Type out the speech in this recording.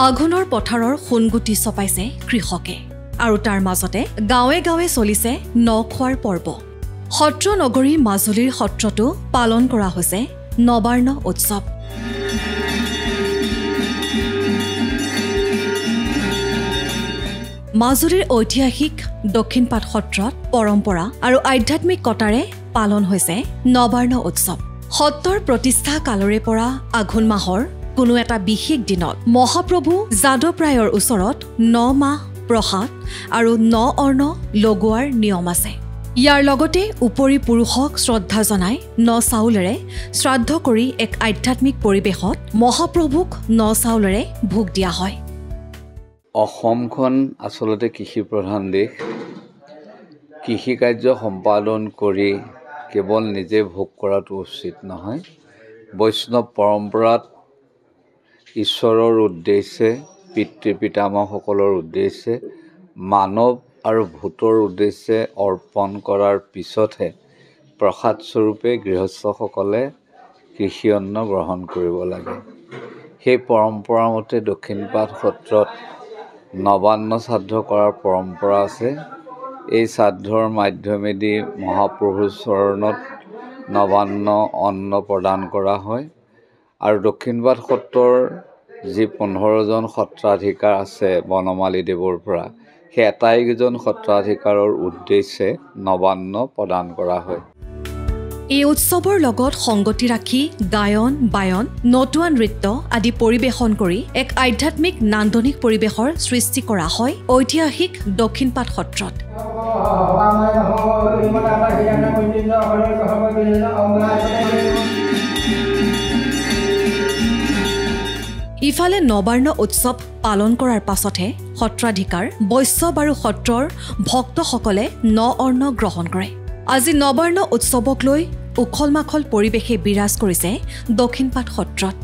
আঘোণৰ পথাৰৰ সোণগুটি চপাইছে কৃষকে আৰু তাৰ মাজতে গাঁৱে গাঁৱে চলিছে নখোৱাৰ পৰ্ব সত্ৰ নগৰী মাজুলীৰ সত্ৰটো পালন কৰা হৈছে নবাৰ্ণ উৎসৱ মাজুলীৰ ঐতিহাসিক দক্ষিণপাট সত্ৰত পৰম্পৰা আৰু আধ্যাত্মিকতাৰে পালন হৈছে নবাৰ্ণ উৎসৱ সত্ৰৰ প্ৰতিষ্ঠা কালৰে পৰা আঘোণ মাহৰ কোনো এটা বিশেষ দিনত মহাপ্ৰভু যাদৱৰায়ৰ ওচৰত 9 মাহ প্ৰসাদ আৰু 9 অৰ্ণ লগোৱাৰ নিয়ম আছে ইয়াৰ লগতে উপৰি পুৰুষক শ্ৰদ্ধা জনাই 9 চাউলেৰে শ্ৰাদ্ধ কৰি এক আধ্যাত্মিক পৰিবেশত মহাপ্ৰভুক 9 চাউলেৰে ভোগ দিয়া হয় অসমখন আসলতে কৃষি প্ৰধান দেশ কৃষি কাৰ্য সম্পাদন কৰি কেৱল নিজে ভোগ কৰাটো উচিত নহয় বৈষ্ণৱ পৰম্পৰাত ঈশ্বৰৰ উদ্দেশ্যে পিতৃ পিতামহসকলৰ উদ্দেশ্যে মানৱ আৰু ভূতৰ উদ্দেশ্যে অৰ্পণ কৰাৰ পিছতহে প্ৰসাদ স্বৰূপে গৃহস্থসকলে কৃষি অন্ন গ্ৰহণ কৰিব লাগে সেই পৰম্পৰা মতে দক্ষিণপাট সত্ৰত নবান্ন শ্ৰাদ্ধ কৰাৰ পৰম্পৰা আছে এই শ্ৰাদ্ধৰ মাধ্যমেদি মহাপ্ৰভুৰ চৰণত নবান্ন অন্ন প্ৰদান কৰা হয় আৰু দক্ষিণপাট সত্ৰৰ যি 15জন সত্ৰাধিকাৰ আছে বনমালী দেৱৰ পৰা সেই এটাইজন সত্ৰাধিকাৰৰ উদ্দেশ্যে নবান্ন প্ৰদান কৰা হয় এই উৎসৱৰ লগত সংগতি ৰাখি গায়ন বায়ন নতুৱা নৃত্য আদি পৰিবেশন কৰি এক আধ্যাত্মিক নান্দনিক পৰিবেশৰ সৃষ্টি কৰা হয় ঐতিহাসিক দক্ষিণপাট সত্ৰত ইফালে নবাৰ্ণ উৎসৱ পালন কৰাৰ পাছতহে সত্ৰাধিকাৰ বৈষ্ণৱ আৰু সত্ৰৰ ভক্তসকলে 9 অৰ্ণ গ্ৰহণ কৰে আজি নবাৰ্ণ উৎসৱক লৈ উখল মাখল পৰিৱেশে বিৰাজ কৰিছে দক্ষিণপাট সত্ৰত